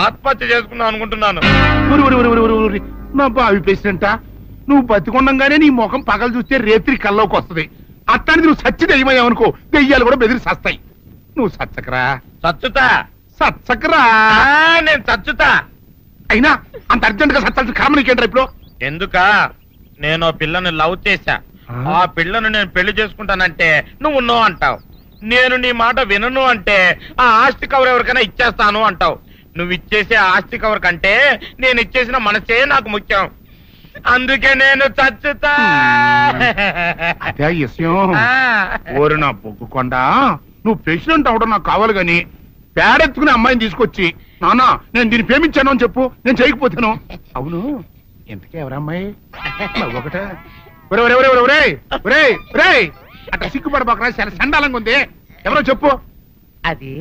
ఆత్మహత్య చేసుకుందాం అనుకుంటున్నాను. నా బావి పేసినంట నువ్వు బతికొండంగానే నీ ముఖం పగలు చూస్తే రేత్రి కల్లోకి వస్తుంది. అట్టానికి నువ్వు సచ్చి దెయ్యమయ్యావనుకో దెయ్యాలు కూడా బెదిరి సస్తాయి. నువ్వు సచ్చకరా. సచ్చకరా. నేను చచ్చుతా. అయినా అంత అర్జెంట్ గా సచ్చాల్సిన కారణం నీకేంట్రా ఇప్పుడు? ఎందుక నేను పిల్లను లవ్ చేశా. ఆ పిల్లను నేను పెళ్లి చేసుకుంటానంటే నువ్వు నో అంటావు. నేను నీ మాట వినను అంటే ఆ ఆస్తి కవర్ ఎవరికైనా ఇచ్చేస్తాను అంటావు. నువ్వు ఇచ్చేసే ఆస్తి కవర్ కంటే నేను ఇచ్చేసిన మనసే నాకు ముఖ్యం. అందుకే నేను చచ్చుతా. అదే విషయం. ఓరు నా బొగ్గుకొండ, నువ్వు ప్రెసిడెంట్ అవడం నాకు కావాలి గాని పేడెత్తుకునే అమ్మాయిని తీసుకొచ్చి నాన్న నేను దీన్ని ప్రేమించాను అని చెప్పు, నేను చేయకపోతాను. అవును ఇంతకీ ఎవరమ్మాయి? ఒకటే అట్లా సిగ్గుపడబాకరా, చాలా సండాలంగా ఉంది. ఎవరో చెప్పు. అది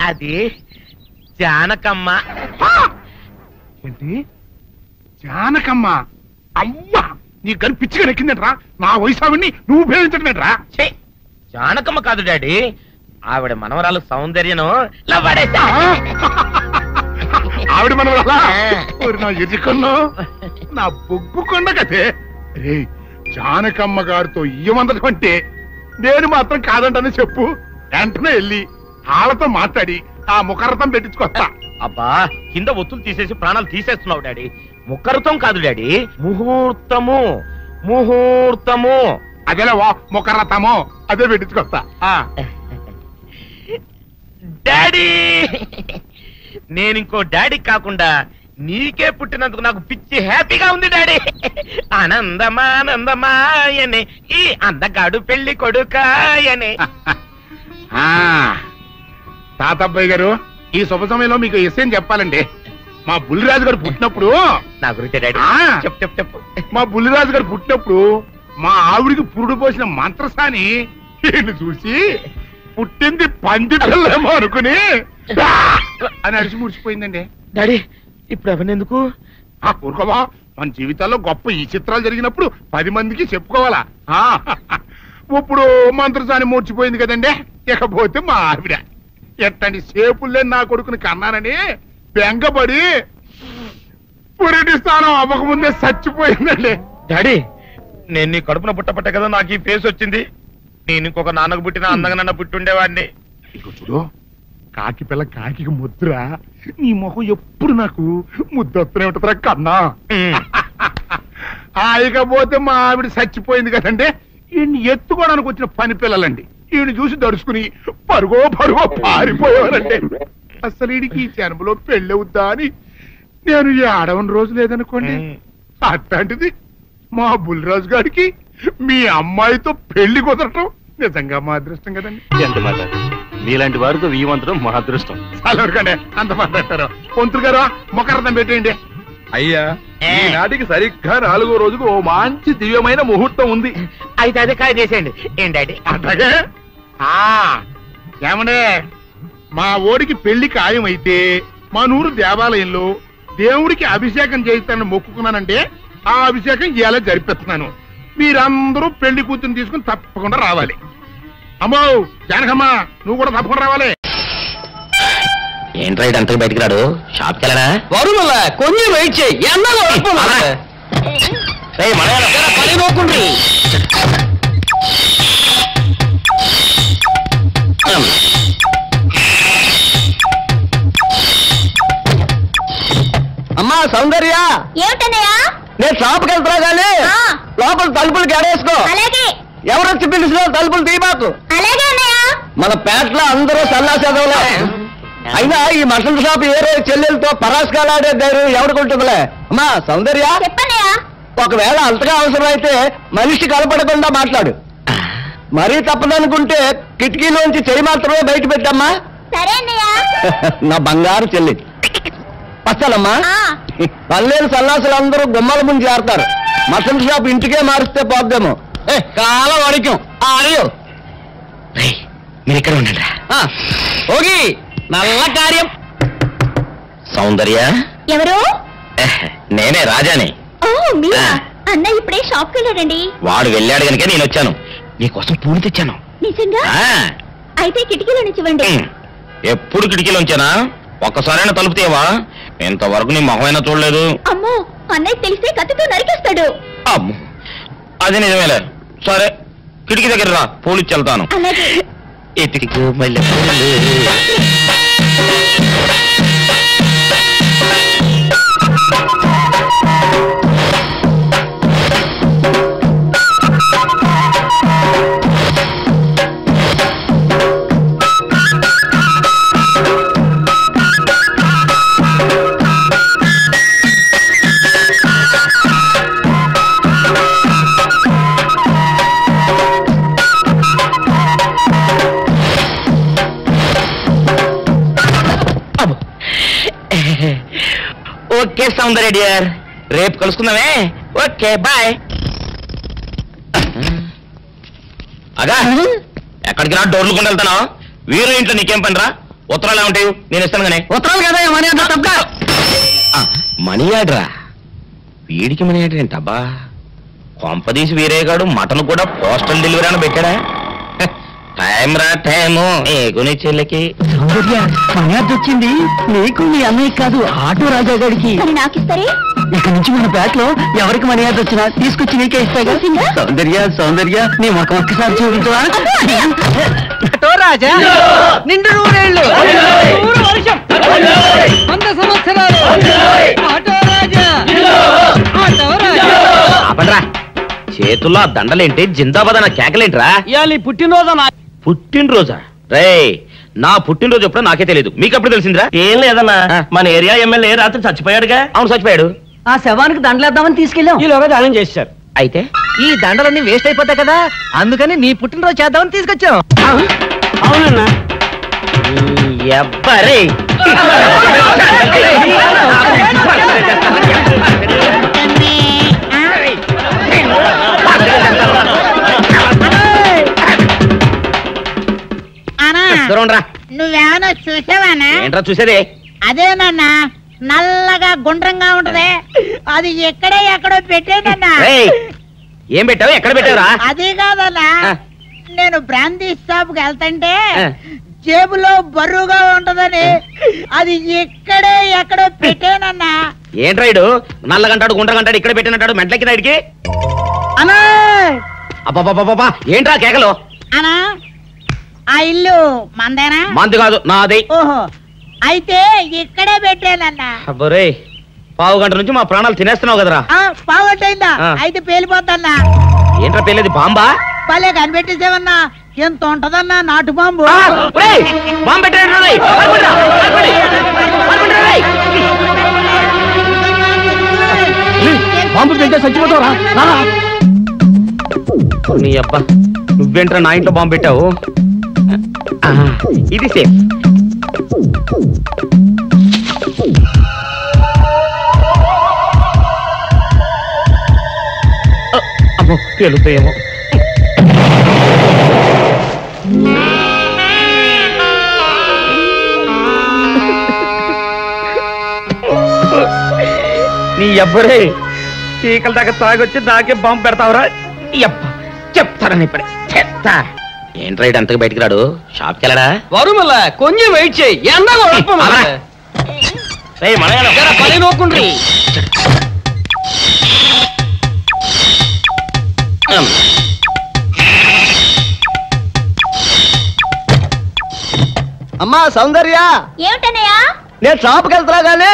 అది జానకమ్మ. ఏంటి జానకమ్మ? అమ్మా నీ గని పిచ్చిగా నెక్కిందంటరా. నా వయసు ఆవిడ్ని నువ్వు ప్రేమించడమేట్రా? జానకమ్మ కాదు డాడీ, ఆవిడ మనవరాలు సౌందర్యను ఆవిడ మనవరాలా? నా ఎదుకున్నా నా బొగ్గుకొండ కదే. రే జానకమ్మ గారితో ఇయ్యమందడం అంటే నేను మాత్రం కాదంటని చెప్పు. వెంటనే వెళ్ళి వాళ్ళతో మాట్లాడి ఆ ముఖరథం పెట్టించుకొస్తా. అబ్బా కింద ఒత్తులు తీసేసి ప్రాణాలు తీసేస్తున్నావు డాడీ. ముఖరథం కాదు డాడీ, ముహూర్తము. ముహూర్తము అదేలా ముఖరథము, అదే పెట్టించుకొస్తా. డాడీ నేను ఇంకో డాడీ కాకుండా నీకే పుట్టినందుకు నాకు పిచ్చి హ్యాపీగా ఉంది డాడీ. ఆనందమానందమాయనే ఈ అందగాడు పెళ్లి కొడుకాయనే. తాతబ్బాయి గారు ఈ శుభ సమయంలో మీకు విషయం చెప్పాలండి. మా బుల్లిరాజు గారు పుట్టినప్పుడు నా గురించి డాడీ చెప్పు. మా బుల్లిరాజు గారు పుట్టినప్పుడు మా ఆవిడికి పురుడు పోసిన మంత్రసాని ఈయన చూసి పుట్టింది పంది పిల్లేమో అనుకుని అని అడిచి ముడిచిపోయిందండి. డాడీ ఇప్పుడు అవన్నెందుకు? ఊరుకోవా, మన జీవితాల్లో గొప్ప ఈ చిత్రాలు జరిగినప్పుడు 10 మందికి చెప్పుకోవాలా. ఇప్పుడు మంత్రసాని మూర్చిపోయింది కదండి. ఇకపోతే మా ఆవిడ ఎట్టండి సేపుల్లే నా కొడుకుని కన్నానని బెంగపడి పురిటి స్థానం అవ్వకముందే చచ్చిపోయిందండి. డాడీ నేను నీ కడుపున పుట్టపట్టే కదా నాకు ఈ ఫేస్ వచ్చింది. నేను ఇంకొక నాన్నకు పుట్టిన అందంగా నన్ను పుట్టుండేవాడిని. ఇక చూడు, కాకి పిల్ల కాకి ముద్ర, నీ మొహం ఎప్పుడు నాకు ముద్దొత్తనే ఉంటుందిరా కన్నా. ఇకపోతే మా ఆవిడ చచ్చిపోయింది కదండి. ఈయన్ని ఎత్తుకోవడానికి వచ్చిన పని పిల్లలండి ఈయన చూసి దడుచుకుని పరుగో పారిపోయేవారండి. అసలు ఈడికి ఈ జన్మలో పెళ్ళవుద్దా అని నేను ఆడవని రోజు లేదనుకోండి. అట్లాంటిది మా బుల్లిరాజు గారికి మీ అమ్మాయితో పెళ్లి కుదరటం నిజంగా మా అదృష్టం కదండి. ఎంత మాట, మీలాంటి వారితో వీయమంతరం మా అదృష్టం. చాలవరకండి అంత మాట్లాడతారు. పొంతులు గారు మొకరథం పెట్టేయండి. అయ్యా ఈనాటికి సరిగ్గా 4వ రోజుకు ఓ మంచి దివ్యమైన ముహూర్తం ఉంది. అయితే అదే కాయ చేసేయండి. ఏం డాడీ? అట్లాగే ఏమండే, మా ఓడికి పెళ్లి ఖాయం అయితే మా నూరు దేవాలయంలో దేవుడికి అభిషేకం చేయిస్తానని మొక్కుకున్నానంటే ఆ అభిషేకం ఇలా జరిపిస్తున్నాను. మీరందరూ పెళ్లి కూతురు తీసుకుని తప్పకుండా రావాలి. అమ్మో జానకమ్మ నువ్వు కూడా తప్పకుండా రావాలి. ఏంట్రా అంతకు బయటికి రాడు? షాప్కి వెళ్ళనా? కొంచెం వెయిట్ చేయి. అమ్మా సౌందర్య, ఏమిటన్నయ్యా? నేను షాప్కి వెళ్తున్నా గానీ లోపల తలుపులు గడేసుకో. ఎవరొచ్చి పిలిచినా తలుపులు తీయబాకు. మన పేటలో అందరూ సన్నాసేదవులే. అయినా ఈ మటన్ షాప్ ఏ రోజు చెల్లెలతో పరాస్కాలాడే ధైర్యం ఎవరికుంటుందిలే. అమ్మా సౌందర్య, ఒకవేళ అంతగా అవసరమైతే మనిషి కలపడకుండా మాట్లాడు. మరీ తప్పదనుకుంటే కిటికీలోంచి చెయ్యి మాత్రమే బయట పెట్టమ్మా. నా బంగారు చెల్లి. వస్తానమ్మా. పల్లెలు సన్నాసులందరూ గుమ్మల ముందు చేరతారు. మటన్ షాప్ ఇంటికే మారిస్తే పోద్దేమో. కాలం అడికం అడియో. మీరు ఇక్కడ ఉండండి. ఓగి నల్ల కార్యం. సౌందర్య ఎవరు? నేనే రాజాని. అన్న ఇప్పుడే షాప్కి వెళ్ళాడండి. వాడు వెళ్ళాడు కనుక నేను వచ్చాను. నీకోసం పూలు తెచ్చాను. నిజంగా? అయితే కిటికీలో నుంచి ఇవ్వండి. ఎప్పుడు కిటికీలోంచానా? ఒక్కసారైనా తలుపు తీయవా? ఇంతవరకు నీ మొహమైనా చూడలేదు. అమ్మో అన్నయ్య తెలిస్తే కత్తితో నరికేస్తాడు. అమ్మో అది నిజమేలే. సరే కిటికీ దగ్గర రా, పోలీసు వెళ్తాను. అలాగే. ఎతికి మళ్ళీ ఓకే సౌందర్య డియర్, రేపు కలుసుకుందామే. Okay bye. అగా ఎక్కడికి రా, డోర్లు కొండ వెళ్తాను. వీరు ఇంట్లో నీకేం పని రా? ఉత్తరాలు ఏమంటాయి? నేను ఇస్తాను కానీ. ఉత్తరాలు కదా మనీ ఆర్డర్. మనీ ఆర్డరా? వీడికి మనీ ఆర్డర్ ఏంటబ్బా? కొంపదీసి వీరేగాడు మటన్ కూడా పోస్టల్ డెలివరీ అని పెట్టాడా? టైం రా టైము నీ చెల్లెకి. సౌందర్య మనీ ఆర్డర్ వచ్చింది. నీకు నీ అన్నయ్య కాదు, ఆటో రాజా గారికి. మరి నాకు ఇస్తారే? ఇక్కడ నుంచి మన బ్యాట్ లో ఎవరికి మనీ ఆర్డర్ వచ్చినా తీసుకొచ్చి నీకే ఇస్తాగా. సౌందర్య సౌందర్య నీ ముఖం ఒక్కసారి చూపించవా? ఆటో రాజా నిండు నూరేళ్ళు, వర్షం 100 సంవత్సరాలు. ఆటో రాజా ఆటో రాజా. ఆపండ్రా, చేతుల్లో ఆ దండలేంటి? జిందాబాద్ అన్న కేకలేంట్రా? ఇవాళ పుట్టినరోజు. పుట్టినరోజా? రే నా పుట్టినరోజు ఎప్పుడో నాకే తెలియదు, మీకు ఎప్పుడు తెలిసిందిరా? ఏం లేదన్నా, మన ఏరియా ఎమ్మెల్యే రాత్రి చచ్చిపోయాడుగా. అవును చచ్చిపోయాడు. ఆ శవానికి దండలేద్దామని తీసుకెళ్ళాం. ఈలోగా దానం చేశారు. అయితే ఈ దండలన్నీ వేస్ట్ అయిపోతాయి కదా, అందుకని నీ పుట్టినరోజు చేద్దామని తీసుకొచ్చాం. అవునన్నా. ఎవ్వరే నువ్వేమన్నా చూసావానా? ఏంట్రా చూసేది? అదేనన్నా నల్లగా గుండ్రంగా ఉంటది, అది ఎక్కడో పెట్టేనన్నా. ఏం పెట్టావు? ఎక్కడ పెట్టావురా? అది కాదన్నా, నేను బ్రాందీ షాప్ కి వెళ్తుంటే జేబులో బరువుగా ఉంటదని అది ఎక్కడో పెట్టానన్నా. ఏంట్రా ఇడు నల్లగంటాడు గుండ్రగంటాడు ఇక్కడ పెట్టినట్టాడు మెంట్లకి ఇడికి? అన్నా అబ్బాబాబాబా ఏంట్రా కేకలు? అన్నా ఆ ఇల్లు మందేనా? మంది కాదు, నాది. ఓహో, అయితే ఇక్కడే పెట్టానన్నా. అబ్బరే, పావు గంట నుంచి మా ప్రాణాలు తినేస్తున్నావు కదరా. పావుగంటైందా? అయితే పేలిపోతాన్నా. ఏంట్రా పేలేది? బాంబా? భలే కనిపెట్టేసేవన్నా, ఎంత ఉంటదన్నా నాటు బాంబు. బాంబు పెట్టాడు. బాంబు పెడితే చచ్చిపోతావరా? నీ అబ్బా, నువ్వేంట్రా నా ఇంట్లో బాంబు పెట్టావు? ఇది సేఫ్. అమ్మో పేలుతాయేమో. నీ ఎవ్వరే చీకల దాకా తాగొచ్చి నాకే బాంబు పెడతావురా? చెప్తారని ఇప్పుడే చెప్తా. ఏంట్రా ఇటు అంతగా బయటికి రాడు? షాప్కి వెళ్ళడా? వరుమల కొంచెం వెయిట్ చేయి. పని నోకుండ్రి. అమ్మా సౌందర్య, ఏమిటన్నయ్యా? నేను షాప్కి వెళ్తున్నా గానీ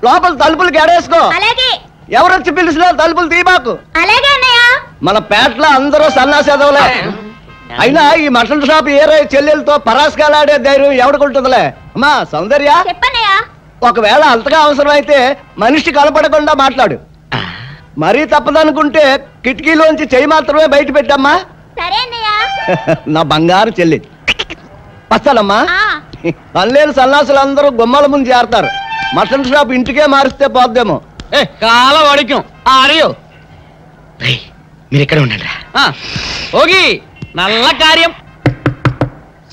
లోపల తలుపులు గడేసుకో. అలాగే. ఎవరొచ్చి పిలిచినా తలుపులు తీయబాకు. అలాగే అన్నయ్య. మన పేటలో అందరూ సన్నాసేదవులే. అయినా ఈ మటన్ షాప్ ఏరే చెల్లెలతో పరాస్కాలాడే ధైర్యం ఎవడుకుంటుందిలే. అమ్మా సౌందర్య, చెప్పన్నయ్యా. ఒకవేళ అంతగా అవసరం అయితే మనిషి కనపడకుండా మాట్లాడు. మరీ తప్పదనుకుంటే కిటికీలోంచి చెయ్యి మాత్రమే బయట పెట్టమ్మా. సరే అన్నయ్య. నా బంగారు చెల్లి. వస్తానమ్మా. పల్లెలు సన్నాసులు అందరూ గుమ్మల ముందు చేరతారు. మటన్ షాప్ ఇంటికే మారిస్తే పోద్దేమో. కాల వడికం ఆడియో. మీరు ఎక్కడ ఉండండి. ఓగి నల్ల కార్యం.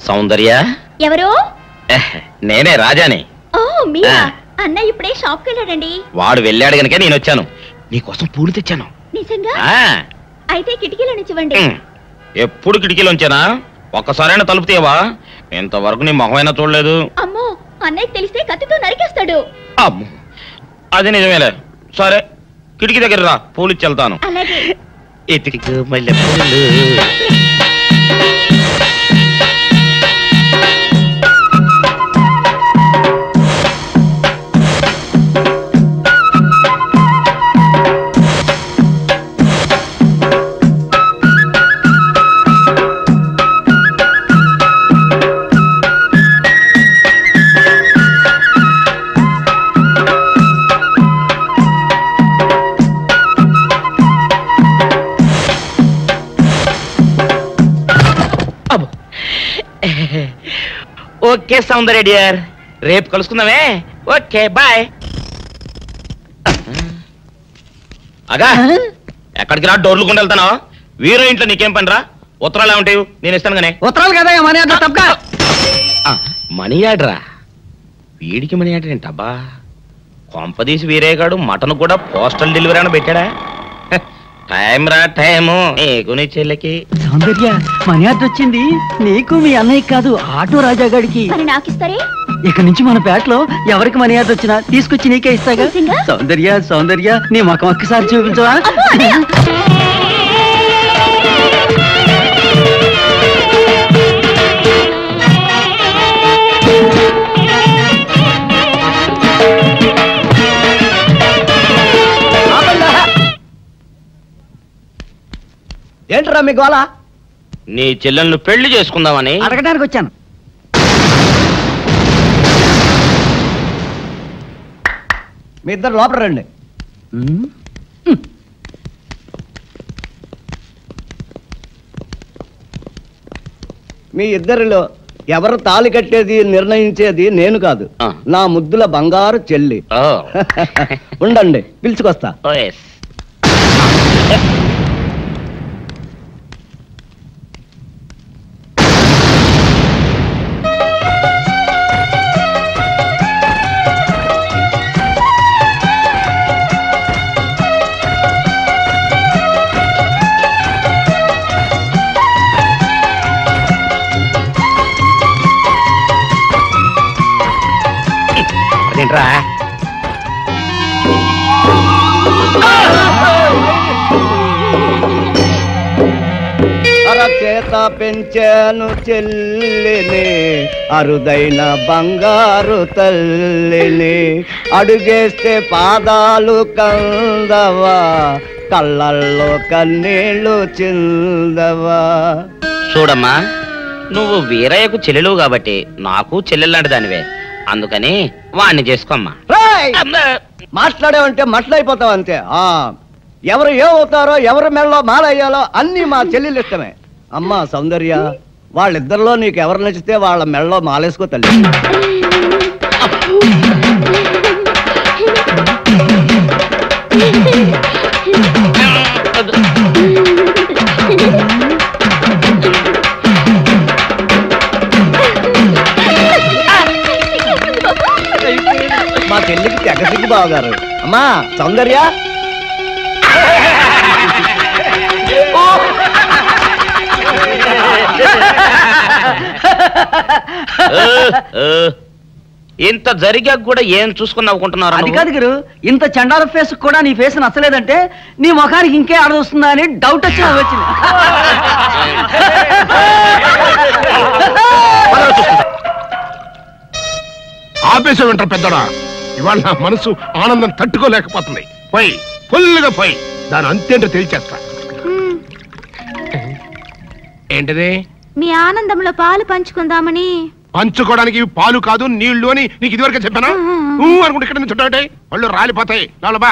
సౌందర్య ఎవరు? నేనే రాజాని. ఓ మీరా? అన్నయ్య ఇప్పుడే షాప్ కి వెళ్ళాడండి. వాడు వెళ్ళాడు గనుక నేను వచ్చాను. నీకోసం పూలు తెచ్చాను. నిజంగా? అయితే కిటికీలో నుంచి ఇవ్వండి. ఎప్పుడు కిటికీలోంచేనా? ఒక్కసారైనా తలుపు తీయవా? ఇంతవరకు నీ మొహమైనా చూడలేదు. అమ్మో అన్నయ్య తెలిస్తే కత్తితో నరికేస్తాడు. అమ్మో అది నిజమేలే. సరే కిటికీ దగ్గర రా, పూలు ఇచ్చి వెళ్తాను. అలాగే. ఎతికి మల్లె పూలు. ఓకే సౌందర్య డియర్, రేపు కలుసుకుందామే. Okay bye. అగా ఎక్కడికి రా, డోర్లు కొండ వెళ్తాను. వీరో ఇంట్లో నీకేం పని రా? ఉత్తరాలు ఏమంటావు? నేను ఇస్తాను కానీ. ఉత్తరాలు కదా మనీ ఆర్డర్ తప్ప. మనీ ఆర్డరా? వీడికి మనీ ఆర్డర్ ఏంటబ్బా? కొంపదీసి వీరేగాడు మటన్ కూడా పోస్టల్ డెలివరీ అని పెట్టాడా? టైం రా టైము నీకు నీ చెల్లెకి. సౌందర్య మనీ ఆర్డర్ వచ్చింది నీకు మీ అన్నయ్య కాదు, ఆటో రాజా గారికి. మరి నాకిస్తారే? ఇక్కడి నుంచి మన పేటలో ఎవరికి మనీ ఆర్డర్ వచ్చినా తీసుకొచ్చి నీకే ఇస్తాగా. సౌందర్య సౌందర్య నీ ముఖం ఒక్కసారి చూపించవా? ఏంట్రా మీ గోళ? నీ చెల్లెలను పెళ్లి చేసుకుందామని అడగడానికి వచ్చాను. మీ ఇద్దరు లోపల రండి. మీ ఇద్దరిలో ఎవరు తాళి కట్టేది నిర్ణయించేది నేను కాదు, నా ముద్దుల బంగారు చెల్లి. ఉండండి పిలుచుకొస్తా. ఏంట్రా అరచేత పెంచాను చెల్లిని, అరుదైన బంగారు తల్లిని, అడుగేస్తే పాదాలు కందవా, కళ్ళల్లో కన్నీళ్లు చిందవా. చూడమ్మా, నువ్వు వీరయ్యకు చెల్లెలు కాబట్టి నాకు చెల్లెల్లాంటి దానివే, అందుకని వాణ్ణి చేసుకోమ్మా. మాట్లాడేవంటే మట్లయిపోతావు అంతే. ఎవరు ఏమవుతారో ఎవరి మెడలో మాలయ్యాలో అన్ని మా చెల్లెలు ఇష్టమే. అమ్మా సౌందర్య, వాళ్ళిద్దరిలో నీకు ఎవరు నచ్చితే వాళ్ళ మెడలో మాలేసుకో తల్లి. మా చెల్లికి తెగ సిగ్గు బావగారు. అమ్మా సౌందర్య, ఇంత జరిగాక కూడా ఏం చూసుకుని నవ్వుకుంటున్నారు? అది కాదు గురు, ఇంత చండాల ఫేస్ కూడా నీ ఫేస్ నచ్చలేదంటే నీ ముఖానికి ఇంకే ఆడదొస్తుందా అని డౌట్ వచ్చి వచ్చింది. ఆపేసే వింటారు పెద్దడా, ఇవాళ నా మనసు ఆనందం తట్టుకోలేకపోతుంది. పోయి ఫుల్గా పోయి దాని అంతేంటో తెలిచేస్తా. ఏంటిది? మీ ఆనందంలో పాలు పంచుకుందామని. పంచుకోవడానికి పాలు కాదు నీళ్లు అని నీకు ఇదివరకే చెప్పానా? అనుకుంటే ఇక్కడ నుంచి చుట్టాటే వాళ్ళు రాలిపోతాయి. లోపల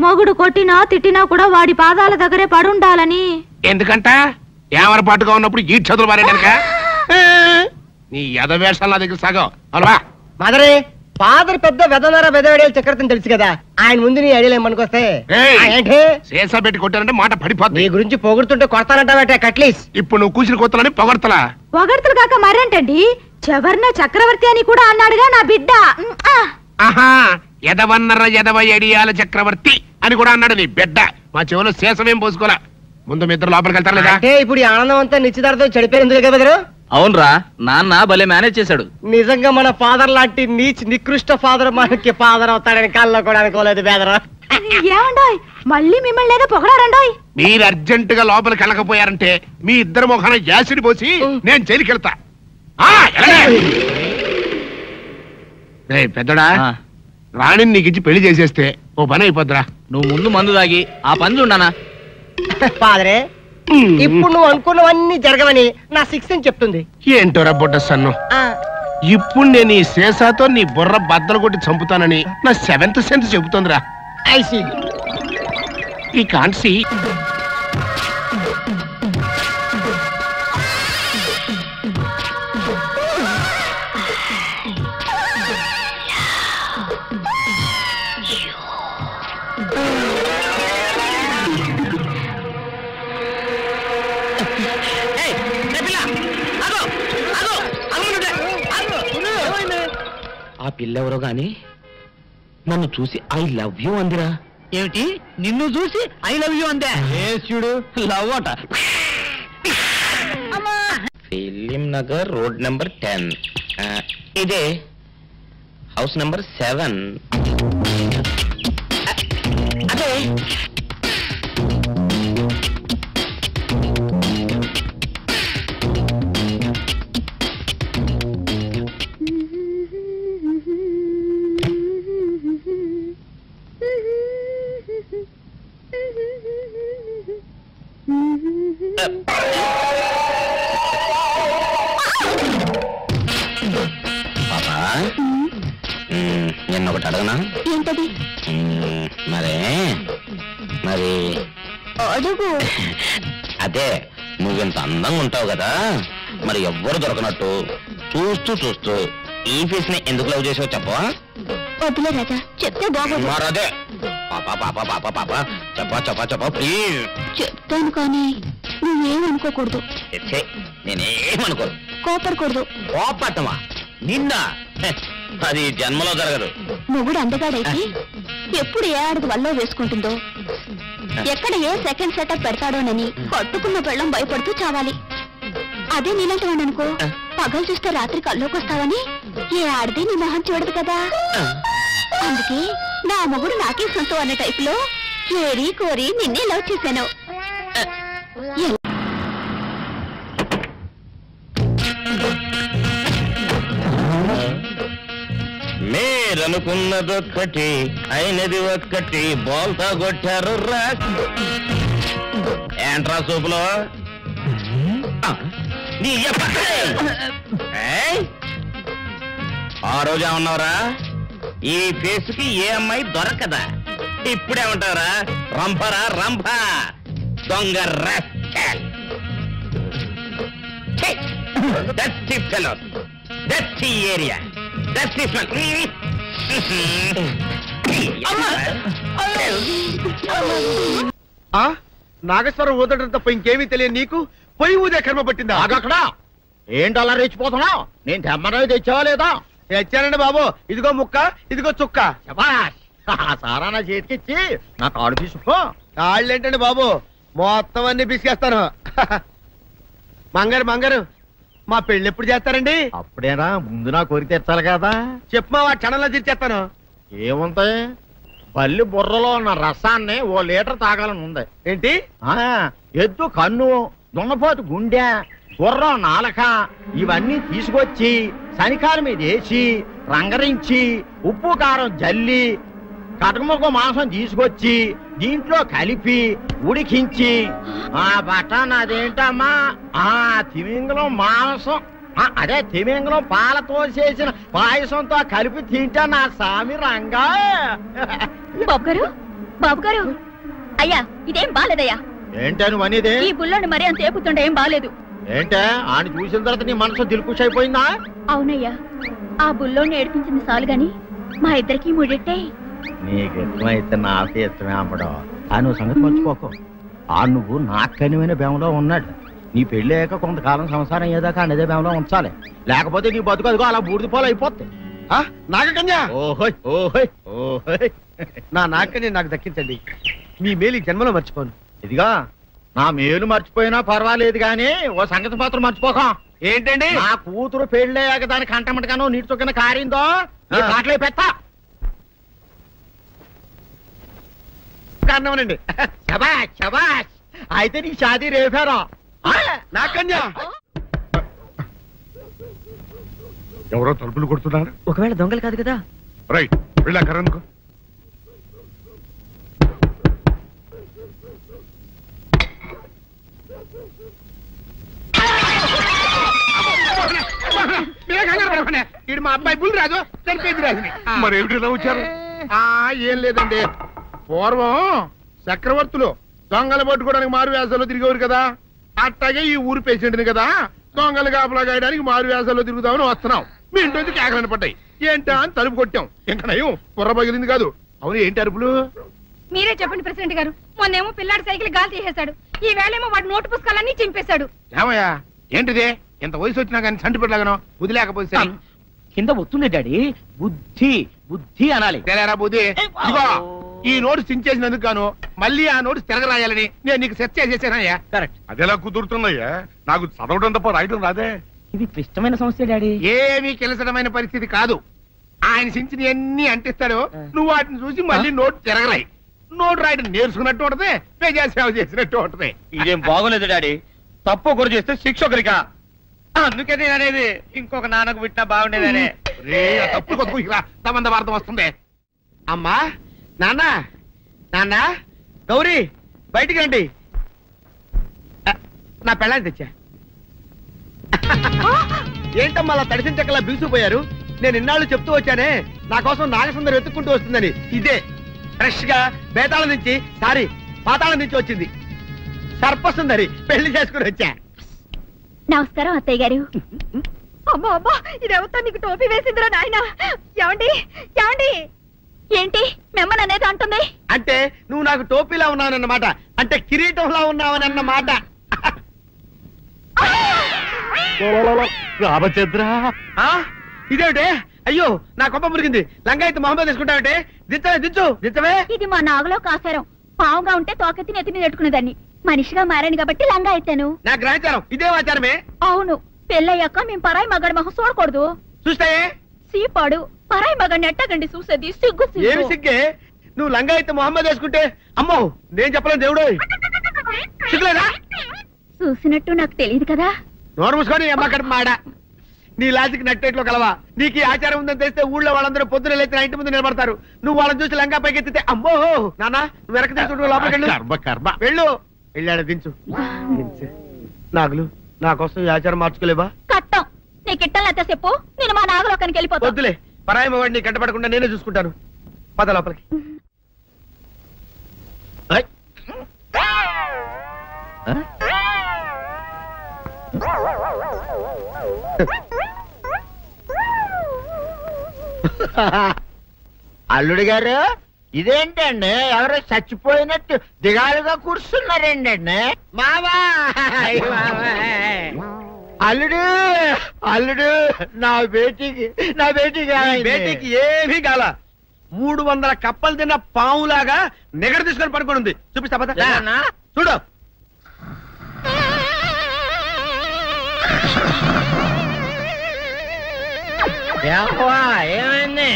మొగుడు కొట్టినా తిట్టినా కూడా వాడి పాదాల దగ్గరే పడుండాలని. ఎందుకంట ఏమరపాటుగా ఉన్నప్పుడు ఈ చదువులు మారేడానిక? నీ ఎదవేషాలు నా దగ్గర సాగవు. అలవా మదరే ఫాదర్ పెద్ద వెదనర వెదవేడేలు చక్రవర్తిని తెలుసు కదా, ఆయన ముందు నీ ఐడియాలు ఏమనుకొస్తే ఏంటి సేసా పెట్టి కొట్టారంటే మాట పడిపోతుంది. నీ గురించి పొగుడుతుంటే కొడతానంటావట కట్లీస్. ఇప్పుడు నువ్వు కూసిన కొత్తలని పొగడతలా? పొగడతలు కాక మరేంటండి, చవర్ణ చక్రవర్తి అని కూడా అన్నాడుగా నా బిడ్డ. ఆహా, ఎదవన్నర ఎదవ ఎడియాల చక్రవర్తి అని కూడా అన్నాడు నీ బిడ్డ. మా చెవులో శేషమేం పోసుకోలే. ముందు మీ ఇద్దరు లోపలికి వెళ్తారు లేదా? అంటే ఇప్పుడు ఈ ఆనందం అంతా నిశ్చితార్థం చెడిపోయి ఎందుకు కదా? అవునరా, నాన్న భలే మేనేజ్ చేశాడు. నిజంగా మన ఫాదర్ లాంటి నీచ్ నికృష్ట ఫాదర్ మనకి ఫాదర్ అవుతాడని కళ్ళలో కూడా అనుకోలేదు బేదరా. ఏమండోయ్ మళ్ళీ మిమ్మల్ని ఏదో పొగడారండోయ్. మీరు అర్జెంట్ గా లోపలికి వెళ్ళకపోయారంటే మీ ఇద్దరు మొఖాన యాసిడ్ పోసి నేను జైలుకెళ్తా. పెద్దడా, రాణిని నీకు ఇచ్చి పెళ్లి చేసేస్తే ఓ పని అయిపోద్దిరా. నువ్వు ముందు మందు తాగి ఆ పని చూడనా. ఫాదరే, ఇప్పుడు నువ్వు అనుకున్నవన్నీ జరగవని నా 6 చెప్తుంది. ఏంటోరా బుడ్డ సన్ను, ఇప్పుడు నేను ఈ శేషాతో నీ బుర్ర బద్దలు కొట్టి చంపుతానని నా 7th సెన్స్ చెబుతుందిరా. ఈ కాన్సీ ఆ పిల్లెవరో గాని నన్ను చూసి ఐ లవ్ యూ అందిరా. ఏమిటి, నిన్ను చూసి ఐ లవ్ యూ అందే? చూడు, లవ్ అట. Film Nagar road number 10. ఇదే హౌస్ నెంబర్ 7. అదే పాపా, నిన్న ఒకటి అడగనా? ఏంటది? మరి అడుగు. అదే, నువ్వింత అందంగా ఉంటావు కదా, మరి ఎవ్వరు దొరకనట్టు చూస్తూ ఈ ఫేస్ ని ఎందుకు లవ్ చేసావు చెప్పవా? వద్దులే రాజా, చెప్తే బాగోదు. మరదే చెప్పా ప్లీజ్. చెప్తాను కానీ నువ్వేమనుకోకూడదు. నేనేమనుకోను. కోపడకూడదు. కోపట్టమా నిన్న? అది జన్మలో జరగదు. మొగుడు అందగాడైతే ఎప్పుడు ఏ ఆడది వల్ల వేసుకుంటుందో, ఎక్కడ ఏ సెకండ్ సెటప్ పెడతాడోనని పట్టుకున్న పెళ్ళం భయపడుతూ చావాలి. అదే నీలాంటి వాడు అనుకో, పగలు చూస్తే రాత్రి కల్లోకి వస్తావని ఏ ఆడది నీ మొహం చూడదు కదా. అందుకే నా మొగుడు నాకే సొంతం అనే టైపులో ఏరి కోరి నిన్నే లవ్ చేశాను. మీరనుకున్నదొక్కటి అయినది ఒక్కటి, బోల్తా కొట్టారు రా. ఏంట్రా సూపులో ఆ రోజు ఏమన్నావురా? ఈ ఫేస్కి ఏ అమ్మాయి దొరకదా? ఇప్పుడేమంటారా? రంపరా రంప, దొంగ rascal. Dusty fellow, dusty area, dusty smell. నాగేశ్వరం ఊదడం తప్ప ఇంకేమీ తెలియదు నీకు, పొయ్యి ఊదే కర్మ పట్టిందా? అక్కడ ఏంటి అలా రెచ్చిపోతున్నావు? నేను తెమ్మనవి తెచ్చావా లేదా? తెచ్చానండి బాబు, ఇదిగో ముక్క, ఇదిగో చుక్క. సారా నా చేతికిచ్చి నా కాడు తీసుకో. కాళ్ళేంటండి బాబు, మొత్తం అన్ని పిసికేస్తాను. మంగారు మా పెళ్ళి ఎప్పుడు చేస్తారండి? అప్పుడేనా, ముందు నా కోరిక తెచ్చాలి కదా. చెప్పు మా క్షణంలో తీర్చేస్తాను. ఏముంటాయి, బల్లి బుర్రలో ఉన్న రసాన్ని 1 లీటర్ తాగాలని ఉంది. ఏంటి? ఎద్దు కన్ను, దున్నపోతు గుండె, గుర్రం నాలక ఇవన్నీ తీసుకొచ్చి శనికాల మీద వేసి రంగరించి ఉప్పు కారం జల్లి కటకముక్క మాంసం తీసుకొచ్చి దీంట్లో కలిపి ఉడికించి ఆ బటన్ అదేంటమ్మా, తిమింగలం మాంసం, అదే తిమింగలం పాలతో చేసిన పాయసంతో కలిపి తింటా నా సామి రంగా. బాబు గారు అయ్యా, ఇదేం బాలేదయ్యా. ఏంటే నువ్వు అనేది? ఈ బుల్లోని మరీ అంత ఏపుతుండే ఏం బాలేదు. ఏంటే ఆయన చూసిన తర్వాత నీ మనసు దిల్కుష్ అయిపోయిందా? అవునయ్యా, ఆ బుల్లోని ఏడిపించింది చాలు గాని మా ఇద్దరికి ముడిట్టే. నీకు ఇష్టమైతే నాకే ఇష్టమే అమ్మడం. నువ్వు సంగతి మర్చిపోకు. నువ్వు నాకు కనివైన బేమలో ఉన్నాడు. నీ పెళ్లి అయ్యాక కొంతకాలం సంసారం ఏదాకా అనేదే బేమలో ఉంచాలి, లేకపోతే నీ బతుకు అదిగో అలా బూడిదిపోలు అయిపోద్ది. నాగకన్యా, ఓహోయ్ ఓహోయ్ ఓహోయ్, నా నాగకన్య నాకు దక్కించండి. మీ మేలు ఈ జన్మలో మర్చిపోను. ఇదిగా నా మేలు మర్చిపోయినా పర్వాలేదు గాని ఓ సంగతి మాత్రం మర్చిపోకం. ఏంటండి నా కూతురు పెళ్ళయ్యాక దానికి కంటమటగానో నీటి చొక్కన కారిందో కాట్లే పెట్ట కారణమనండి. శబాష్ శబాష్, అయితే నీ షాదీ రేపారా నా కన్యా. ఎవరో తలుపులు కొడుతున్నారు. ఒకవేళ దొంగలు కాదు కదా. రైట్, వెళ్ళాకరనుకో. ఇడు మా అబ్బాయి బుల్ రాజు చనిపోయింది రాజుని. మరి ఏమిటి ఇలా వచ్చారు? ఏం లేదండి, పూర్వం చక్రవర్తులు దొంగలు పట్టుకోవడానికి మారు వేసాల్లో తిరిగేవారు కదా, అట్టాగే ఈ ఊరు పేషెంట్ని కదా దొంగలు కాపలా గాయడానికి మారు వేసాల్లో తిరుగుదామని వస్తున్నాం. మీ ఇంటి నుంచి కేకలని పడ్డాయి. ఏంటా అని తలుపు కొట్టాం. ఇంకా నయం బుర్ర పగిలింది కాదు. అవును, ఏంటి అరుపులు? మీరే చెప్పండి ప్రెసిడెంట్ గారు. మొన్నేమో పిల్లాడి సైకిల్ గాలి తీసేశాడు, ఈ వేళేమో వాడి నోటు పుస్తకాలన్నీ చింపేశాడు. ఏమయ్యా ఏంటిదే? ఎంత వయసు వచ్చినా కానీ చంటి పెట్టలాగనో వదిలేకపోతే కింద వస్తుంది డాడీ. బుద్ధి బుద్ధి అనాలి. తెలేరా బుద్ధి. ఇదిగో ఈ నోటు చించేసినందుకు గాను మళ్ళీ ఆ నోటు తిరగరాయాలని నేను నీకు సెట్ చేసేసానయ్యా. కరెక్ట్. అదెలా కుదురుతుందయ్యా? నాకు చదవడం తప్ప రాయడం రాదే. ఇది క్లిష్టమైన సమస్య డాడీ. ఏమీ కిలసడమైన పరిస్థితి కాదు. ఆయన చించిన ఎన్ని అంటిస్తాడు, నువ్వు వాటిని చూసి మళ్ళీ నోటు తిరగరాయి. నోటు రాయడం నేర్చుకున్నట్టు ఉంటది, ప్రజా సేవ చేసినట్టు ఉంటది. ఇదేం బాగోలేదు డాడీ. తప్పు ఒకరు చేస్తే శిక్ష ఒకరికా? అందుకే నేను అనేది ఇంకొక నాన్నకు పుట్టినా బాగుండేదనే. తప్పు కొద్దు సంబంధ వార్త వస్తుంది. అమ్మా, నాన్న నాన్న, గౌరీ బయటికి రండి. నా పెళ్ళాన్ని తెచ్చా. ఏంటమ్మా అలా తడిసిన చెక్కలా బిగుసిపోయారు? నేను ఇన్నాళ్ళు చెప్తూ వచ్చానే నా కోసం నాగసుందరం వెతుక్కుంటూ వస్తుందని. ఇదే ఫ్రెష్ గా బేతాళం నుంచి పాతాళం నుంచి వచ్చింది సర్పసుందరి. పెళ్లి చేసుకుని వచ్చా. నమస్కారం అత్తయ్య గారు. అమ్మా అమ్మా, ఇదేవతా నీకు టోపీ వేసిందిరా నాయన. ఏమండి ఏమండి? ఏంటి మిమ్మల్ని అనేది అంటుంది? అంటే నువ్వు నాకు టోపీలా ఉన్నావన్నమాట, అంటే కిరీటంలా ఉన్నావనన్నమాట. రామచంద్ర, ఇదేమిటే? అయ్యో నా కొప్ప మురిగింది. లంగా అయితే మొహమ్మద్ తీసుకుంటావంటే దించవే. ఇది మా నాగులో కాసారం. పావుగా ఉంటే తోకెత్తి నెత్తి మీద పెట్టుకునేదాన్ని. మనిషిగా మారాను కాబట్టి లంగా ఎత్తాను. నా గ్రహచారం ఇదే ఆచారమే. అవును, పెళ్ళయ్యాక మేము పరాయి మగాడి మొహం చూడకూడదు. చూస్తాయే సీపాడు పరాయి మగాడిని ఎట్టగండి చూసేది. సిగ్గు ఏమి సిగ్గే? నువ్వు లంగా అయితే మొహమ్మద్ వేసుకుంటే అమ్మో నేను చెప్పలేను దేవుడు. సిగ్గులేదా? చూసినట్టు నాకు తెలియదు కదా. నోరు మూసుకొని అమ్మకడ మాడ. నీ లాజిక్ నట్టేట్లో కలవా? నీకు ఈ ఆచారం ఉందని తెలిస్తే ఊళ్ళో వాళ్ళందరూ పొద్దున లేచి నా ఇంటి ముందు నిలబడతారు. నువ్వు వాళ్ళని చూసి లంగా పైకి ఎత్తితే అమ్మో నాన్న నువ్వు వెనక తీసుకుంటూ లోపలికి వెళ్ళు. వెళ్ళాడు దించు. నాగులు నా కోసం ఈ ఆచారం మార్చుకోలేవా? కట్టం నీకు ఇట్టలేతే చెప్పు, నేను మా నాగలోకానికి వెళ్ళిపోతా. వద్దులే, పరాయి వాడిని కంటపడకుండా నేనే చూసుకుంటాను. పద లోపలికి. అల్లుడు గారు, ఇదేంటండి ఎవరో చచ్చిపోయినట్టు దిగాలుగా కూర్చున్నారేంటండి? మావా అల్లుడు అల్లుడు నా బేటీకి ఏమీ కాల. 300 కప్పలు తిన్న పావులాగా నిగడ తీసుకొని పడుకొని ఉంది. చూపిస్తా పద. చూడు. ఏమైంది?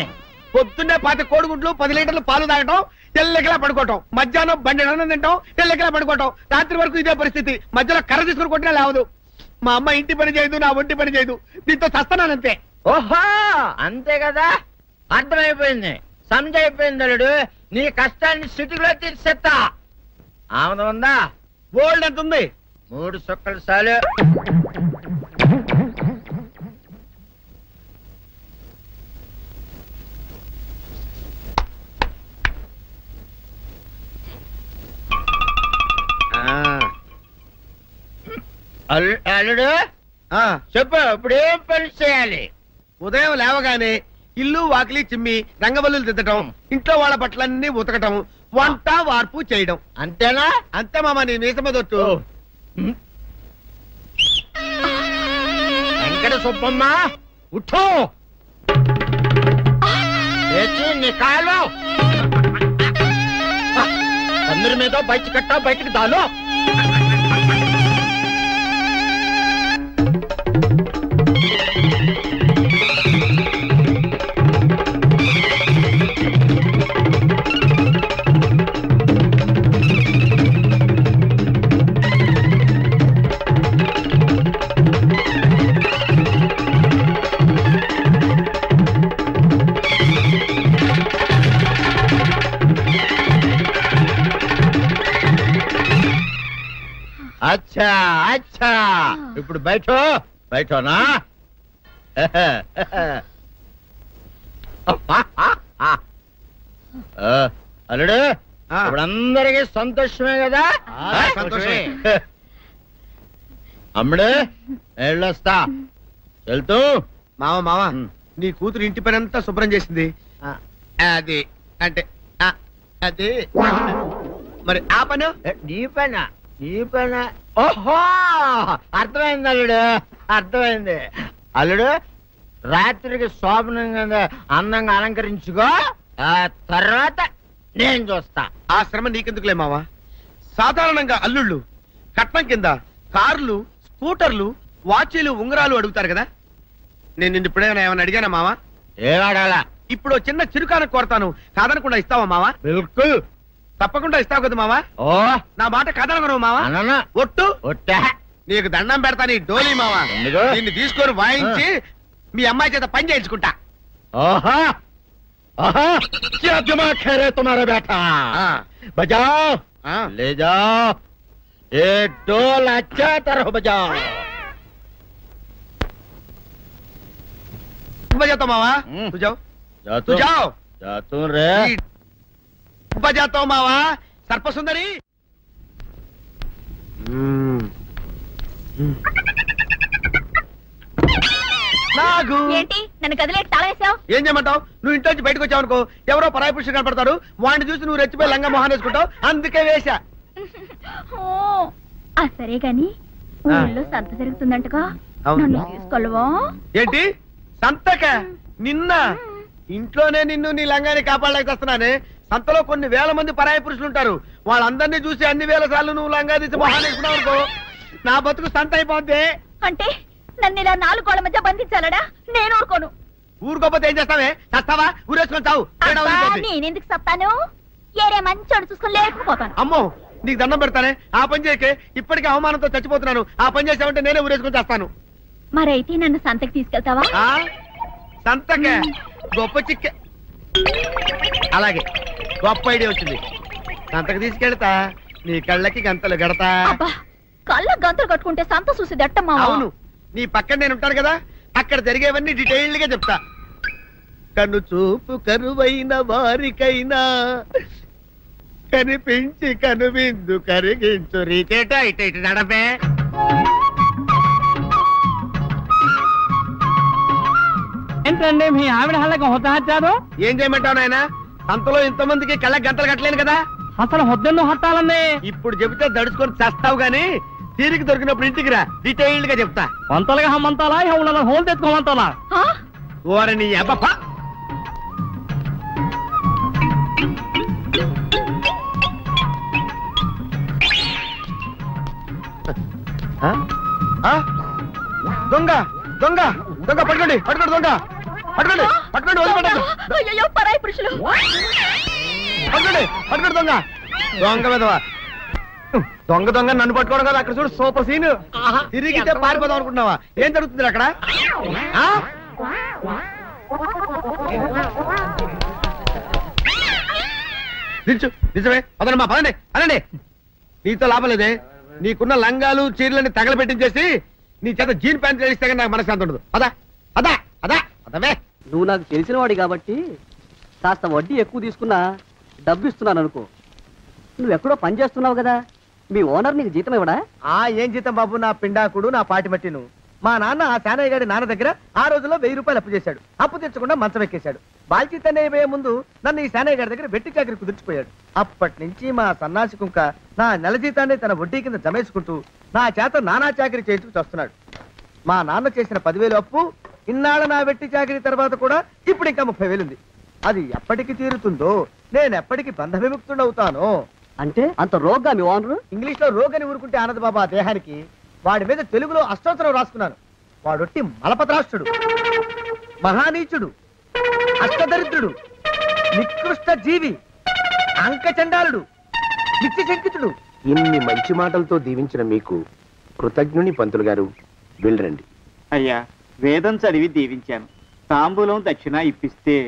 పొద్దున్నే 10 కోడిగుడ్లు 10 లీటర్లు పాలు తాగటం, తెల్లకిలా పడుకోవటం. మధ్యాహ్నం బండి అన్నం తింటాం, తెల్లకిలా పడుకోవటం. రాత్రి వరకు ఇదే పరిస్థితి. మధ్యలో కర్ర తీసుకుని కొట్టినా లేవదు. మా అమ్మ ఇంటి పని చేయదు, నా ఒంటి పని చేయదు. దీంతో చస్తానంతే. ఓహో అంతే కదా, అర్థమైపోయింది, సంజైపోయింది. అల్లుడు నీ కష్టాన్ని సిటీలో తీర్చేస్తా. ఆమె ఉందా? గోల్డ్ ఎంత ఉంది? 3 సుక్కలు చాలు. అల్లుడు చెప్పు, ఇప్పుడు ఏం పని చేయాలి? ఉదయం లేవగానే ఇల్లు వాకిలి చిమ్మి రంగవల్లులు దిద్దటం, ఇంట్లో వాళ్ళ బట్టలన్నీ ఉతకటం, వంట వార్పు చేయడం. అంతేనా? అంతే మామ, నీ మీసమదొట్టు. వెంకట సుబ్బమ్మ ఉఠో, నీ కాలు అందరి మీద బయట కట్టా, బయటకు దాలో. అచ్చా అచ్చా ఇప్పుడు బయటనా అల్లుడు ఇప్పుడు అందరికి సంతోషమే కదా? సంతోషమే. అమ్ముడు వెళ్ళొస్తా. వెళ్తూ మామ నీ కూతురు ఇంటి పని అంతా శుభ్రం చేసింది. అది అంటే అది మరి ఆ పను నీ పైన ఓహో అర్థమైంది అల్లుడు, అర్థమైంది. అల్లుడు రాత్రికి శోభనంగా అందంగా అలంకరించుకో, ఆ తర్వాత నేను చూస్తా. ఆ శ్రమ నీకెందుకులే మావా. సాధారణంగా అల్లుళ్ళు కట్నం కింద కార్లు, స్కూటర్లు, వాచీలు, ఉంగరాలు అడుగుతారు కదా. నేను నిన్ను ఇప్పుడేమైనా ఏమైనా అడిగానా మావా? ఏడాడాలా? ఇప్పుడు చిన్న చిరుకాను కోరతాను, కాదనకుండా ఇస్తావా మావా? బిల్కుల్ తప్పకుండా ఇస్తావు కదా మావా? ఓ నా మాట కాదనగను మావా. ఒట్టు ఒట్టా నీకు దండం పెడతా నీ డోలీ మావా. దీన్ని తీసుకొని వాయించి మీ అమ్మాయి చేత పని చేయించుకుంటా. ఓహా ఓహా क्या दिमाग है रे तुम्हारा बेटा? बजाओ ले जाओ एक डोल अच्छा तरह बजाओ. बजाता मावा तू जाओ तू जाओ जातू रे बजाता हूँ मावा. सर्पसुंदरी నాగు ఏంటి నన్ను గదిలేటి తాళేసావు? ఏం చేయమంటావు? నువ్వు ఇంట్లో నుంచి బయటకు వచ్చావు అనుకో, ఎవరో పరాయి పురుషుడు కనపడతాడు, వాడిని చూసి నువ్వు రెచ్చిపోయి లంగా మొహాన్ని వేసుకుంటావు, అందుకే వేశా. సరే గాని ఊళ్ళో సంత జరుగుతుందంటగా, నన్ను తీసుకెళ్ళవా? ఏంటి సంతక? నిన్న ఇంట్లోనే నిన్ను నీ లంగాన్ని కాపాడలేక వస్తున్నానే. సంతలో కొన్ని వేల మంది పరాయి పురుషులు ఉంటారు, వాళ్ళందరినీ చూసి అన్ని వేల సార్లు నువ్వు లంగా తీసి మొహాన్ని వేసుకున్నావు అనుకో, నా బతుకు సంత అయిపోద్ది. అంటే నన్ను ఇలా 4 గోళ్ల మధ్య బంధించాలడా? నేను ఊరుకోను. ఊరుకోపోతే ఏం చేస్తావే? చస్తావా? ఊరేసుకొని చావు. నేనెందుకు చెప్తాను? ఏరే మంచోడు చూసుకొని లేకపోతాను. అమ్మో నీకు దండం పెడతానే, ఆ పని చేయకే. ఇప్పటికే అవమానంతో చచ్చిపోతున్నాను, ఆ పని చేసావంటే నేనే ఊరేసుకొని చేస్తాను. మరైతే నన్ను సంతకి తీసుకెళ్తావా? సంతకే గొప్ప చిక్కే. అలాగే గొప్ప ఐడియా వచ్చింది. సంతకి తీసుకెళ్తా, నీ కళ్ళకి గంతలు గడతా. కళ్ళ గంతలు కట్టుకుంటే సంత చూసి దట్టమ్మా. అవును, నీ పక్కన నేను ఉంటాను కదా, అక్కడ జరిగేవన్నీ డీటెయిల్డ్ గా చెప్తా. కను చూపు కరువైన వారికైనా కనిపించి కనువిందు కరిగించు రీతేట ఇట ఇటు నడపే. ఏంటండి మీ ఆవిడ హళ్ళకి హొత్తహత్యారు? ఏం చేయమంటావు నాయన? సంతలో ఇంతమందికి కళ్ళకి గంటలు కట్టలేను కదా. అసలు హొద్దెందు హత్తాలండి? ఇప్పుడు చెబితే దడుచుకొని చేస్తావు గాని తీరికి దొరికినప్పుడు ఇంటికి రా, డీటెయిల్డ్ గా చెప్తా. వంతలుగా హమ్మంతాలా ఎవరు హోల్ తెచ్చుకోమంతాలా? ఓరని అబ్బ దొంగ దొంగ దొంగ పట్టుకోండి పట్టుకోండి దొంగ పట్టుకోండి పట్టుకోండి వదిలిపెట్టండి. పరాయి పురుషులు పట్టుకోండి పట్టుకోండి దొంగ దొంగ విధవా. దొంగ దొంగ నన్ను పట్టుకోవడం కదా. అక్కడ చూడు సూపర్ సీన్. తిరిగితే పారిపోదాం అనుకుంటున్నావా? ఏం జరుగుతుంది అక్కడ? నిజమే పదండి పదండి అనండి. నీతో లాభం లేదే. నీకున్న లంగాలు చీరలని తగలబెట్టించేసి నీ చేత జీన్ ప్యాంట్ తెలిస్తే నాకు మనశ్శాంతి ఉండదు. అదా అదా అదా అదవే. నువ్వు నాకు తెలిసిన వాడి కాబట్టి కాస్త వడ్డీ ఎక్కువ తీసుకున్నా డబ్బు ఇస్తున్నాను అనుకో. నువ్వెక్కడో పని చేస్తున్నావు కదా, మీ ఓనర్ నీకు జీతం ఇవ్వడా? ఏం జీతం బాబు, నా పిండాకుడు నా పాటి మట్టిను. మా నాన్న ఆ శానయ్య గారి నాన్న దగ్గర ఆ రోజుల్లో 1000 రూపాయలు అప్పు చేశాడు. అప్పు తెచ్చకుండా మంచం ఎక్కేశాడు. బాల్చితనే అయిపోయే ముందు నన్ను ఈ శానయ్య గారి దగ్గర వెట్టి చాకరి కుదిర్చిపోయాడు. అప్పటి నుంచి మా సన్నాసి కుంక నా నెల జీతాన్ని తన వడ్డీ కింద జమేసుకుంటూ నా చేత నానా చాకరీ చేయించుకు వస్తున్నాడు. మా నాన్న చేసిన 10,000 అప్పు ఇన్నాళ్ళ నా వెట్టి చాకరీ తర్వాత కూడా ఇప్పుడు ఇంకా 30,000 ఉంది. అది ఎప్పటికి తీరుతుందో, నేను ఎప్పటికి బంధ విముక్తుడవుతానో. అంటే అంత రోగ్గా మీ ఓనరు? ఇంగ్లీష్ లో రోగ్ అని ఊరుకుంటే ఆనంద్ బాబా దేహానికి. వాడి మీద తెలుగులో అష్టోత్తరం రాసుకున్నాను. వాడొట్టి మలపత్రాష్ట్రుడు, మహానీచుడు, అష్టదరిద్రుడు, నికృష్ట జీవి, అంకచండాలుడు, నిత్యశంకితుడు. ఇన్ని మంచి మాటలతో దీవించిన మీకు కృతజ్ఞుని పంతులు గారు. వెళ్ళరండి. అయ్యా, వేదం చదివి దీవించాను, తాంబూలం దక్షిణ ఇప్పిస్తే.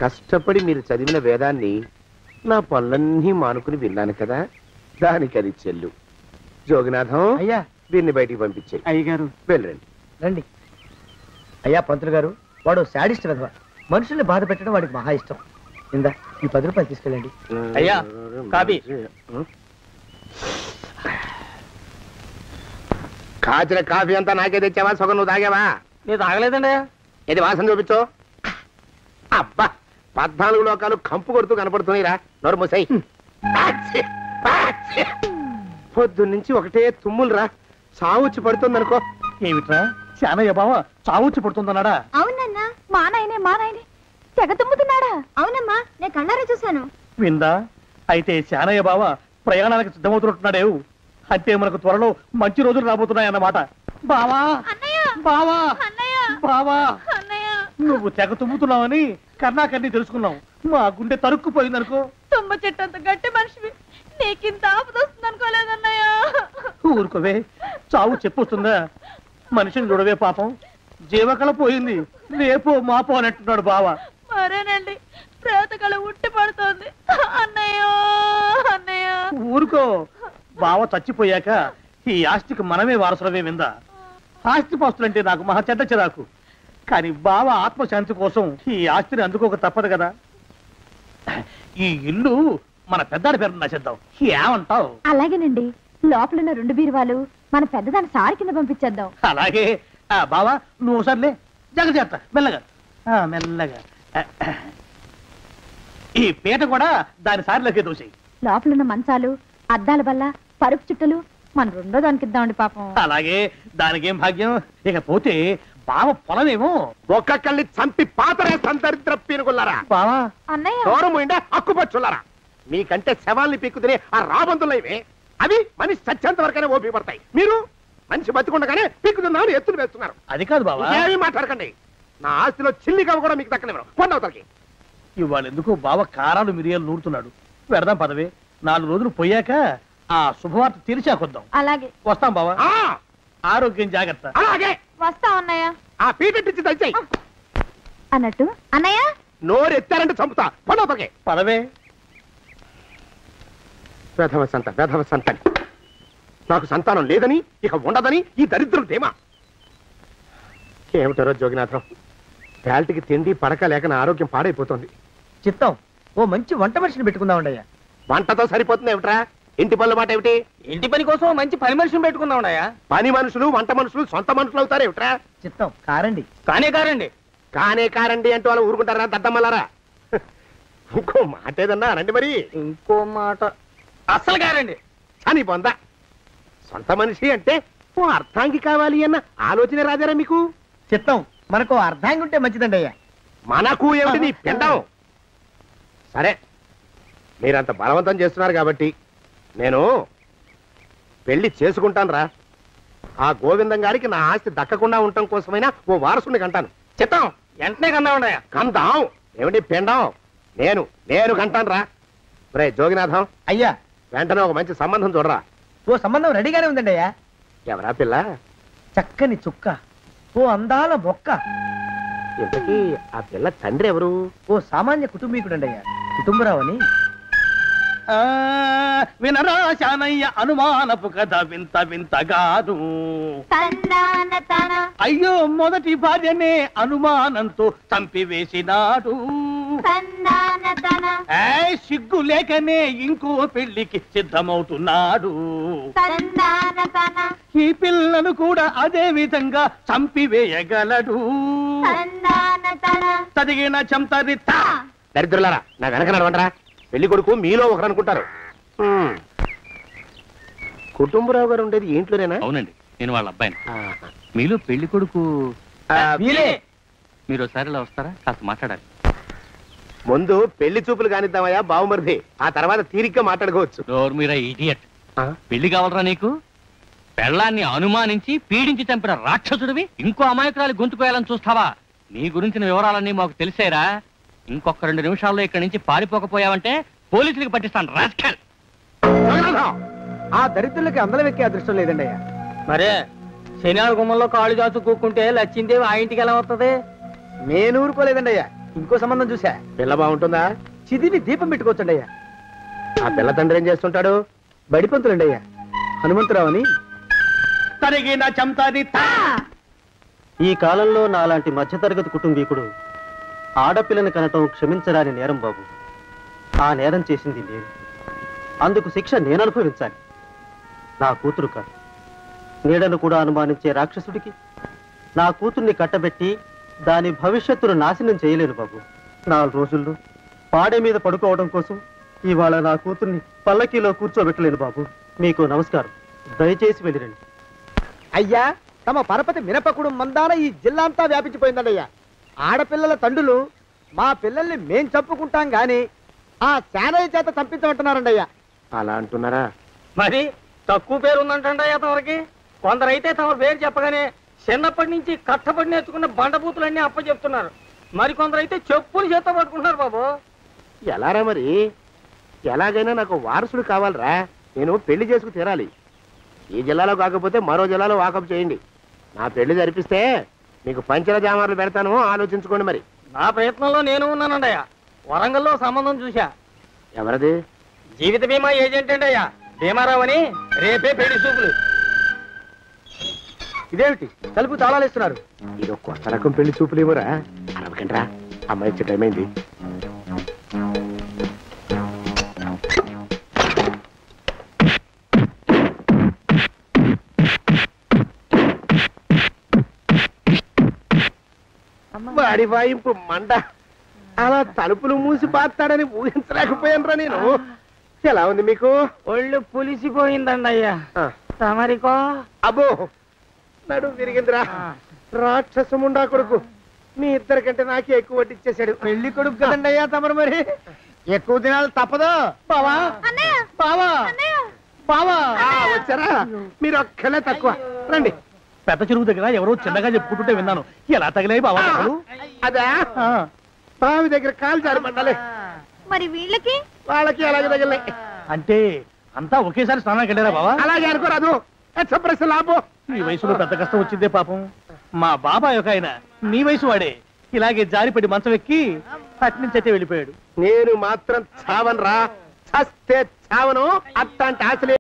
కష్టపడి మీరు చదివిన వేదాన్ని నా పనులన్నీ మానుకుని విన్నాను కదా, దానికి అది చెల్లు. జోగినాథం అయ్యా దీన్ని బయటికి పంపించేయి. అయ్యగారు వెళ్ళండి. రండి. అయ్యా పంతులు గారు, వాడు శాడిస్ట్ విధవ. మనుషుల్ని బాధ పెట్టడం వాడికి మహా ఇష్టం. ఇందా ఈ 10 రూపాయలు తీసుకెళ్ళండి. అయ్యా కాపీ. కాచిన కాఫీ అంతా నాకే తెచ్చావా? సగం నువ్వు తాగావా? నేను తాగలేదండి. ఇది వాసన చూపించు. అబ్బా 14 లోకాలు కంపు కొడుతూ కనపడుతున్నాయిరా. నోరు మూసాయి. పొద్దున్నుంచి ఒకటే తుమ్ములురా. సావుచ్చి పడుతుందనుకో. ఏమిట్రా శానయ్య బావ చావుచ్చి పడుతుందన్నాడా? అవునన్నా, మా నాయనే తెగ తుమ్ముతున్నాడా? అవునమ్మా, నేను కళ్ళారా చూశాను. విందా? అయితే శానయ్య బావ ప్రయాణానికి సిద్ధమవుతున్నట్టున్నాడేవు. అంటే మనకు త్వరలో మంచి రోజులు రాబోతున్నాయన్నమాట. బావా బావా బావా, నువ్వు తెగ తుమ్ముతున్నావని కర్ణాకర్ణి తెలుసుకున్నావు. మా గుండె తరుక్కుపోయిందనుకో. తుమ్మ చెట్టు అంత గట్టి మనిషివి, నీకింత ఆపదొస్తుంది అనుకోలేదన్నయ్య. ఊరుకోవే, చావు చెప్పొస్తుందా? మనిషిని చూడవే పాపం, జీవకళ పోయింది. రేపో మాపో అన్నట్టున్నాడు బావ. మరేనండి, ప్రేతకళ ఉట్టి పడుతోంది అన్నయ్య. ఊరుకో, బావ చచ్చిపోయాక ఈ ఆస్తికి మనమే వారసులమే విందా. ఆస్తిపాస్తులంటే నాకు మహా చెడ్డ చిరాకు. కానీ బావ ఆత్మశాంతి కోసం ఈ ఆస్తిని అందుకోక తప్పదు కదా. ఈ ఇల్లు మన పెద్దాడి పేరు నచ్చేద్దాం. ఏమంటావు? అలాగేనండి, లోపలున్న 2 బీరువాలు మన పెద్దదాన్ని సారి కింద పంపించేద్దాం. అలాగే. బావా నువ్వు సర్లే, జాగ్రత్త, మెల్లగా మెల్లగా. ఈ పీట కూడా దాని సారిలోకి దూసేయి. లోపలున్న మంచాలు, అద్దాల బల్ల, పరుపు చుట్టలు మన 2వ దానికి ఇద్దామండి పాపం. అలాగే, దానికేం భాగ్యం. ఇకపోతే బావ పొలమేమో ఒక్కొక్కల్ని చంపి పాతరేస్తాను దరిద్ర పీనుకున్నారా. బావా అన్నయ్య, దూరం పోయిండా అక్కుపచ్చులారా. మీకంటే శవాల్ని పీక్కుతినే ఆ రాబందులైవే. అవి మనిషి చచ్చేంత వరకనే ఓపి పడతాయి. మీరు మనిషి బతికుండగానే పీక్కుతున్నామని ఎత్తులు వేస్తున్నారు. అది కాదు బావా. ఏమీ మాట్లాడకండి. నా ఆస్తిలో చిల్లికవ కూడా మీకు దక్కనివ్వరు. కొండవతలకి. ఇవాళ ఎందుకో బావ కారాలు మిరియాలు నూరుతున్నాడు. పెడదాం పదవే. 4 రోజులు పోయాక ఆ శుభవార్త తీర్చాకొద్దాం. అలాగే వస్తాం బావా. ఆరోగ్యం జాగ్రత్త. అలాగే వస్తాం అన్నయ్య. ఆ పీటెట్టించి దయచేయి. అన్నట్టు అన్నయ్య, నోరు ఎత్తారంటే చంపుతా. కొండవతలకి పదవే. వేధవ సంతని. నాకు సంతానం లేదని, ఇక ఉండదని ఈ దరిద్రం ధీమా. ఏమిటారో జోగినాథం, పేల్టికి తిండి పడక లేక నా ఆరోగ్యం పాడైపోతుంది. చిత్తం, ఓ మంచి వంట మనిషిని పెట్టుకుందామండయ్యా. వంటతో సరిపోతుంది ఏమిట్రా? ఇంటి పనుల మాట ఏమిటి? ఇంటి పని కోసం మంచి పని మనిషిని పెట్టుకుందామయ్యా. పని మనుషులు వంట మనుషులు సొంత మనుషులు అవుతారు ఏమిట్రా? చిత్తం కారండి. కానే కారండి అంటూ వాళ్ళు ఊరుకుంటారా దద్దమ్మలారా? ఇంకో మాట ఏదన్నా రండి మరి. ఇంకో మాట అస్సలు కారండి అని పొందా. సొంత మనిషి అంటే ఓ అర్థాంగి కావాలి అన్న ఆలోచన రాజారా మీకు? చిత్తం, మనకు అర్ధాంగి ఉంటే మంచిదండి అయ్యా. మనకు ఏమిటి నీ పిండం? సరే, మీరంత బలవంతం చేస్తున్నారు కాబట్టి నేను పెళ్లి చేసుకుంటాను రా. ఆ గోవిందం గారికి నా ఆస్తి దక్కకుండా ఉండటం కోసమైనా ఓ వారసుని కంటాను. చిత్తం, వెంటనే కందామయ్యా. కందాం ఏమిటి పిండం? నేను కంటాను రా. రే జోగినాథం అయ్యా, వెంటనే ఒక మంచి సంబంధం చూడరా. ఓ సంబంధం రెడీగానే ఉందండి అయ్యా. ఎవరా పిల్ల? చక్కని చుక్క, ఓ అందాల మొక్క. ఇంతకీ ఆ పిల్ల తండ్రి ఎవరు? ఓ సామాన్య కుటుంబీకుడండి అయ్యా, కుటుంబరావు అని. వినరా శానయ్య అనుమానపు కథ వింత వింతగాదు. అయ్యో మొదటి భార్యనే అనుమానంతో చంపివేసినాడు. సిగ్గు లేకనే ఇంకో పెళ్లికి సిద్ధమవుతున్నాడు. ఈ పిల్లను కూడా అదే విధంగా చంపివేయగలడు. చదివిన చంతరిత. దరిద్రులారా, నా వెనక నడవంటరా. పెళ్లి కొడుకు మీలో ఒకరు అనుకుంటారు. కుటుంబరావు గారు ఉండేది ఏంట్లోనేనా? అవునండి, నేను వాళ్ళ అబ్బాయిని. మీలో పెళ్లి కొడుకు మీరు ఒకసారి ఇలా వస్తారా? కాస్త మాట్లాడాలి. ముందు పెళ్లి చూపులు కానిద్దామయ్యా బావుమరిది, ఆ తర్వాత తీరిగ్గా మాట్లాడుకోవచ్చు. మీరా ఇడియట్. పెళ్లి కావాలరా నీకు? పెళ్ళాన్ని అనుమానించి పీడించి చంపిన రాక్షసుడివి ఇంకో అమాయకురాలి గొంతుకోయాలని చూస్తావా? నీ గురించిన వివరాలన్నీ మాకు తెలిసేరా. ఇంకొక 2 నిమిషాల్లో ఇక్కడి నుంచి పారిపోకపోయావంటే పోలీసులకు పట్టిస్తాను. రాస్కల్. ఆ దరిద్రులకి అందలం ఎక్కే అదృష్టం లేదండి అయ్యా. మరే శనివారం గుమ్మంలో కాళ్ళు చాచు కూకుంటే లచ్చిందేవి ఆ ఇంటికి ఎలా వస్తుంది? నేను ఊరుకోలేదండి అయ్యా. ఇంకో సంబంధం చూసా. పిల్ల బాగుంటుందా? చిదివి దీపం పెట్టుకోవచ్చండి అయ్యా. ఆ పిల్ల తండ్రి ఏం చేస్తుంటాడు? బడిపంతులండి అయ్యా. హనుమంతరావుని తరిగిన చంతాది ఈ కాలంలో నాలాంటి మధ్యతరగతి కుటుంబీకుడు ఆడపిల్లని కనటం క్షమించరాని నేరం బాబు. ఆ నేరం చేసింది నేను. అందుకు శిక్ష నేను అనుభవించాలి. నా కూతురు కాదు, నీడను కూడా అనుమానించే రాక్షసుడికి నా కూతుర్ని కట్టబెట్టి దాని భవిష్యత్తును నాశనం చేయలేను బాబు. 4 రోజుల్లో పాడే మీద పడుకోవడం కోసం ఇవాళ నా కూతుర్ని పల్లకీలో కూర్చోబెట్టలేను బాబు. మీకు నమస్కారం, దయచేసి వెళ్ళిరండి. అయ్యా, తమ పరపతి మినపకుడు మందాన ఈ జిల్లా అంతా వ్యాపించిపోయిందండి అయ్యా. ఆడపిల్లల తండ్రులు మా పిల్లల్ని మేం చంపుకుంటాం గాని ఆ శానయ్య చేత చంపించమంటున్నారండి అయ్యా. అలా అంటున్నారా? మరి తక్కువ పేరు ఉందంటండి అయ్యా తమరికి. కొందరైతే తమ పేరు చెప్పగానే చిన్నప్పటి నుంచి కట్టబడి నేర్చుకున్న బండబూతులన్నీ అప్పచెప్తున్నారు. మరి కొందరైతే చెప్పులు చేత పట్టుకుంటున్నారు బాబు. ఎలారా మరి? ఎలాగైనా నాకు వారసుడు కావాలరా. నేను పెళ్లి చేసుకు తీరాలి. ఈ జిల్లాలో కాకపోతే మరో జిల్లాలో వాకప్ చేయండి. నా పెళ్లి జరిపిస్తే మీకు పంచల జామార్లు పెడతాను, ఆలోచించుకోండి. మరి నా ప్రయత్నంలో నేను ఉన్నానండి అయ్యా. వరంగల్లో సంబంధం చూశా. ఎవరది? జీవిత బీమా ఏజెంట్ అండి అయ్యా, భీమారావు అని. రేపే పెళ్లి చూపులు. ఇదేమిటి తలుపు తాళాలేస్తున్నారు? ఇది కొత్త రకం పెళ్లి చూపులేమోరా. అరవకండ్రా, అమ్మాయి వచ్చే టైం అయింది. వాడి వాయింపు మంట. అలా తలుపులు మూసి పాతాడని ఊహించలేకపోయానురా నేను. ఎలా ఉంది మీకు? ఒళ్ళు పులిసిపోయిందండి అయ్యా. తమరికో? అబ్బో, నడు విరిగిందిరా. రాక్షసముండా కొడుకు మీ ఇద్దరికంటే నాకే ఎక్కువ వడ్డిచ్చేశాడు. పెళ్లి కొడుకు కదండి అయ్యా తమరు. మరి ఎక్కువ దినాలు తప్పదు. బావా బావా బావా వచ్చారా? మీరు ఒక్కలే తక్కువ. రండి. పెద్ద చెరువు దగ్గర ఎవరో చిన్నగా చెప్పుకుంటుంటే విన్నాను. ఎలా తగిలాయి బావా? అదా బావి దగ్గర కాలు జారి పడ్డాలి. మరి వీళ్ళకి వాళ్ళకి అలాగే తగిలినాయి. అంటే అంతా ఒకేసారి స్నానానికి వెళ్ళారా బావా? అలాగే అనుకోరాదు. లాభం. ఈ వయసులో పెద్ద కష్టం వచ్చిందే పాపం. మా బాబాయ్ ఒక ఆయన నీ వయసు వాడే ఇలాగే జారిపడి మంచం ఎక్కి అట్నుంచి అయితే వెళ్ళిపోయాడు. నేను మాత్రం చావను రా. చస్తే చావను. అట్లాంటి ఆశలే